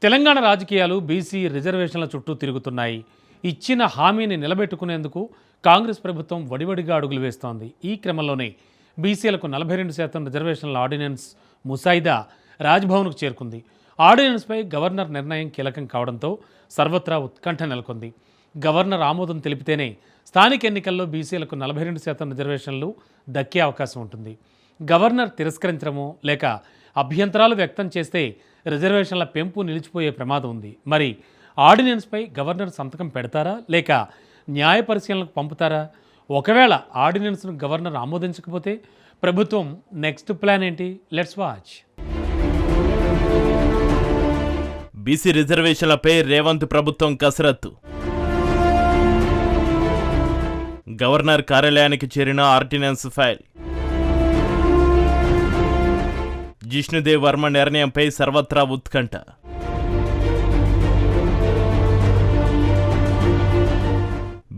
తెలంగాణ రాజకీయాలు బీసీ రిజర్వేషన్ల చుట్టూ తిరుగుతున్నాయి. ఇచ్చిన హామీని నిలబెట్టుకునేందుకు కాంగ్రెస్ ప్రభుత్వం వడివడిగా అడుగులు వేస్తోంది. ఈ క్రమంలోనే బీసీలకు 42% రిజర్వేషన్ల ఆర్డినెన్స్ ముసాయిదా రాజ్భవన్కు చేరుకుంది. ఆర్డినెన్స్పై గవర్నర్ నిర్ణయం కీలకం కావడంతో సర్వత్రా ఉత్కంఠ నెలకొంది. గవర్నర్ ఆమోదం తెలిపితేనే స్థానిక ఎన్నికల్లో బీసీలకు 42% రిజర్వేషన్లు దక్కే అవకాశం ఉంటుంది. గవర్నర్ తిరస్కరించడమో లేక అభ్యంతరాలు వ్యక్తం చేస్తే రిజర్వేషన్ల పెంపు నిలిచిపోయే ప్రమాదం ఉంది. మరి ఆర్డినెన్స్పై గవర్నర్ సంతకం పెడతారా లేక న్యాయ పరిశీలనకు పంపుతారా? ఒకవేళ ఆర్డినెన్స్ను గవర్నర్ ఆమోదించకపోతే ప్రభుత్వం నెక్స్ట్ ప్లాన్ ఏంటి? Let's watch. బీసీ రిజర్వేషన్లపై రేవంత్ ప్రభుత్వం కసరత్తు. గవర్నర్ కార్యాలయానికి చేరిన ఆర్డినెన్స్ ఫైల్. జిష్ణుదేవ్ వర్మ నిర్ణయంపై సర్వత్రా ఉత్కంఠ.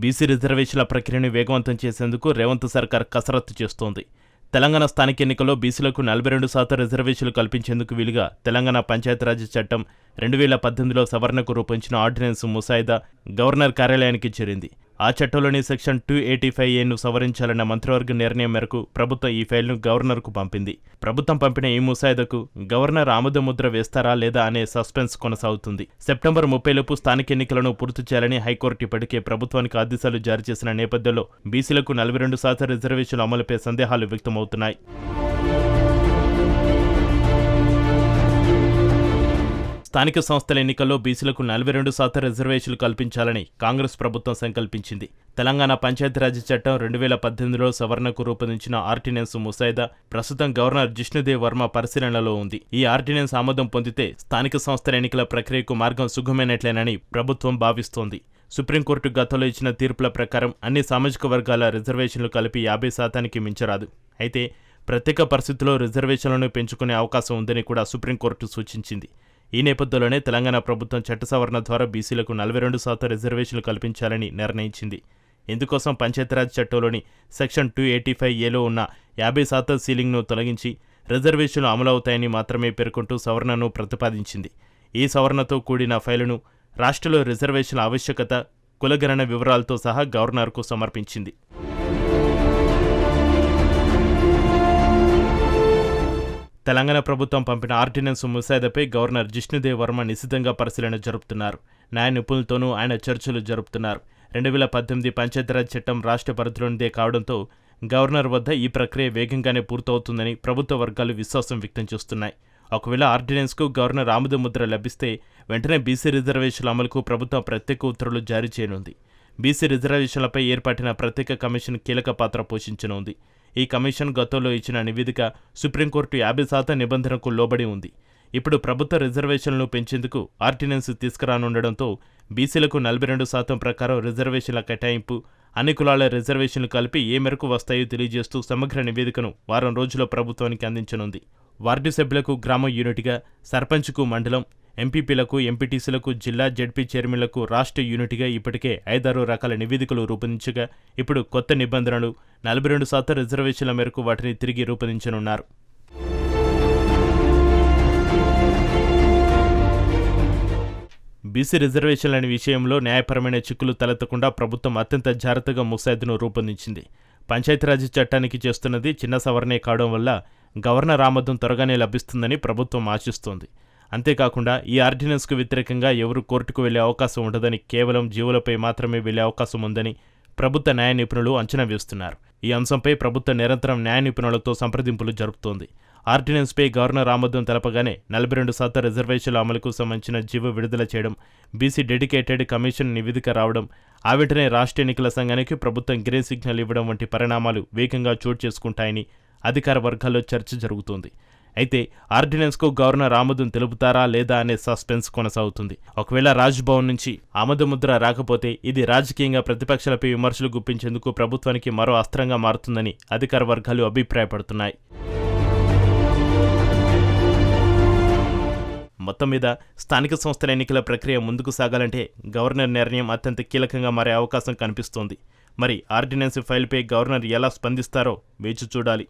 బీసీ రిజర్వేషన్ల ప్రక్రియను వేగవంతం చేసేందుకు రేవంత్ సర్కార్ కసరత్తు చేస్తోంది. తెలంగాణ స్థానిక ఎన్నికల్లో బీసీలకు 42% రిజర్వేషన్లు కల్పించేందుకు వీలుగా తెలంగాణ పంచాయతీరాజ్ చట్టం 2018లో సవరణకు రూపొందించిన ఆర్డినెన్స్ ముసాయిదా గవర్నర్ కార్యాలయానికి చేరింది. ఆ చట్టంలోని సెక్షన్ 285A సవరించాలన్న మంత్రివర్గ నిర్ణయం మేరకు ప్రభుత్వం ఈ ఫైల్ను గవర్నర్కు పంపింది. ప్రభుత్వం పంపిన ఈ ముసాయిదాకు గవర్నర్ ఆమోద ముద్ర వేస్తారా లేదా అనే సస్పెన్స్ కొనసాగుతుంది. సెప్టెంబర్ 30లోపు స్థానిక ఎన్నికలను పూర్తి చేయాలని హైకోర్టు ఇప్పటికే ప్రభుత్వానికి ఆదేశాలు జారీ చేసిన నేపథ్యంలో బీసీలకు 42% రిజర్వేషన్ల అమలుపై సందేహాలు వ్యక్తమవుతున్నాయి. స్థానిక సంస్థల ఎన్నికల్లో బీసీలకు 42% రిజర్వేషన్లు కల్పించాలని కాంగ్రెస్ ప్రభుత్వం సంకల్పించింది. తెలంగాణ పంచాయతీరాజ్ చట్టం 2018లో సవరణకు రూపొందించిన ఆర్డినెన్స్ ముసాయిదా ప్రస్తుతం గవర్నర్ జిష్ణుదేవ్ వర్మ పరిశీలనలో ఉంది. ఈ ఆర్డినెన్స్ ఆమోదం పొందితే స్థానిక సంస్థల ఎన్నికల ప్రక్రియకు మార్గం సుగమైనట్లేనని ప్రభుత్వం భావిస్తోంది. సుప్రీంకోర్టు గతంలో ఇచ్చిన తీర్పుల ప్రకారం అన్ని సామాజిక వర్గాల రిజర్వేషన్లు కలిపి 50%కి మించరాదు. అయితే ప్రత్యేక పరిస్థితుల్లో రిజర్వేషన్లను పెంచుకునే అవకాశం ఉందని కూడా సుప్రీంకోర్టు సూచించింది. ఈ నేపథ్యంలోనే తెలంగాణ ప్రభుత్వం చట్ట సవరణ ద్వారా బీసీలకు 42% రిజర్వేషన్లు కల్పించాలని నిర్ణయించింది. ఇందుకోసం పంచాయతీరాజ్ చట్టంలోని సెక్షన్ 285Aలో ఉన్న 50% సీలింగ్ను తొలగించి రిజర్వేషన్లు అమలవుతాయని మాత్రమే పేర్కొంటూ సవరణను ప్రతిపాదించింది. ఈ సవరణతో కూడిన ఫైలును రాష్ట్రంలో రిజర్వేషన్ల ఆవశ్యకత, కులగణన వివరాలతో సహా గవర్నర్కు సమర్పించింది. తెలంగాణ ప్రభుత్వం పంపిన ఆర్డినెన్స్ ముసాయిదాపై గవర్నర్ జిష్ణుదేవ్ వర్మ నిశితంగా పరిశీలన జరుపుతున్నారు. న్యాయ నిపుణులతోనూ ఆయన చర్చలు జరుపుతున్నారు. 2018 పంచాయతీరాజ్ చట్టం రాష్ట్ర పరిధిలోనిదే కావడంతో గవర్నర్ వద్ద ఈ ప్రక్రియ వేగంగానే పూర్తవుతుందని ప్రభుత్వ వర్గాలు విశ్వాసం వ్యక్తం చేస్తున్నాయి. ఒకవేళ ఆర్డినెన్స్కు గవర్నర్ ఆమోద ముద్ర లభిస్తే వెంటనే బీసీ రిజర్వేషన్ల అమలుకు ప్రభుత్వం ప్రత్యేక ఉత్తర్వులు జారీ చేయనుంది. బీసీ రిజర్వేషన్లపై ఏర్పాటిన ప్రత్యేక కమిషన్ కీలక పాత్ర పోషించనుంది. ఈ కమిషన్ గతంలో ఇచ్చిన నివేదిక సుప్రీంకోర్టు 50% నిబంధనకు లోబడి ఉంది. ఇప్పుడు ప్రభుత్వ రిజర్వేషన్లను పెంచేందుకు ఆర్డినెన్స్ తీసుకురానుండడంతో బీసీలకు 42% ప్రకారం రిజర్వేషన్ల కేటాయింపు, అన్ని కులాల రిజర్వేషన్లు కలిపి ఏ మేరకు వస్తాయో తెలియజేస్తూ సమగ్ర నివేదికను వారం రోజుల్లో ప్రభుత్వానికి అందించనుంది. వార్డు సభ్యులకు గ్రామ యూనిట్గా, సర్పంచ్కు మండలం, ఎంపీపీలకు, ఎంపీటీసీలకు జిల్లా, జడ్పీ చైర్మన్లకు రాష్ట్ర యూనిట్గా ఇప్పటికే 5-6 రకాల నివేదికలు రూపొందించగా ఇప్పుడు కొత్త నిబంధనలు 42% రిజర్వేషన్ల మేరకు వాటిని తిరిగి రూపొందించనున్నారు. బీసీ రిజర్వేషన్ల విషయంలో న్యాయపరమైన చిక్కులు తలెత్తకుండా ప్రభుత్వం అత్యంత జాగ్రత్తగా ముసాయిదాను రూపొందించింది. పంచాయతీరాజ్ చట్టానికి చేస్తున్నది చిన్న సవరణే కావడం వల్ల గవర్నర్ ఆమోదం త్వరగానే లభిస్తుందని ప్రభుత్వం ఆశిస్తోంది. అంతేకాకుండా ఈ ఆర్డినెన్స్కు వ్యతిరేకంగా ఎవరూ కోర్టుకు వెళ్లే అవకాశం ఉండదని, కేవలం జీవులపై మాత్రమే వెళ్లే అవకాశం ఉందని ప్రభుత్వ న్యాయ నిపుణులు అంచనా వేస్తున్నారు. ఈ అంశంపై ప్రభుత్వం నిరంతరం న్యాయ నిపుణులతో సంప్రదింపులు జరుపుతోంది. ఆర్డినెన్స్పై గవర్నర్ ఆమోదం తెలపగానే 42% రిజర్వేషన్ల అమలుకు సంబంధించిన జీవో విడుదల చేయడం, బీసీ డెడికేటెడ్ కమిషన్ నివేదిక రావడం, ఆ వెంటనే రాష్ట్ర ఎన్నికల సంఘానికి ప్రభుత్వం గ్రీన్ సిగ్నల్ ఇవ్వడం వంటి పరిణామాలు వేగంగా చోటు చేసుకుంటాయని అధికార వర్గాల్లో చర్చ జరుగుతోంది. అయితే ఆర్డినెన్స్కు గవర్నర్ ఆమోదం తెలుపుతారా లేదా అనే సస్పెన్స్ కొనసాగుతుంది. ఒకవేళ రాజ్భవన్ నుంచి ఆమోదముద్ర రాకపోతే ఇది రాజకీయంగా ప్రతిపక్షాలపై విమర్శలు గుప్పించేందుకు ప్రభుత్వానికి మరో అస్త్రంగా మారుతుందని అధికార వర్గాలు అభిప్రాయపడుతున్నాయి. మొత్తం మీద స్థానిక సంస్థల ఎన్నికల ప్రక్రియ ముందుకు సాగాలంటే గవర్నర్ నిర్ణయం అత్యంత కీలకంగా మారే అవకాశం కనిపిస్తోంది. మరి ఆర్డినెన్స్ ఫైల్పై గవర్నర్ ఎలా స్పందిస్తారో వేచి చూడాలి.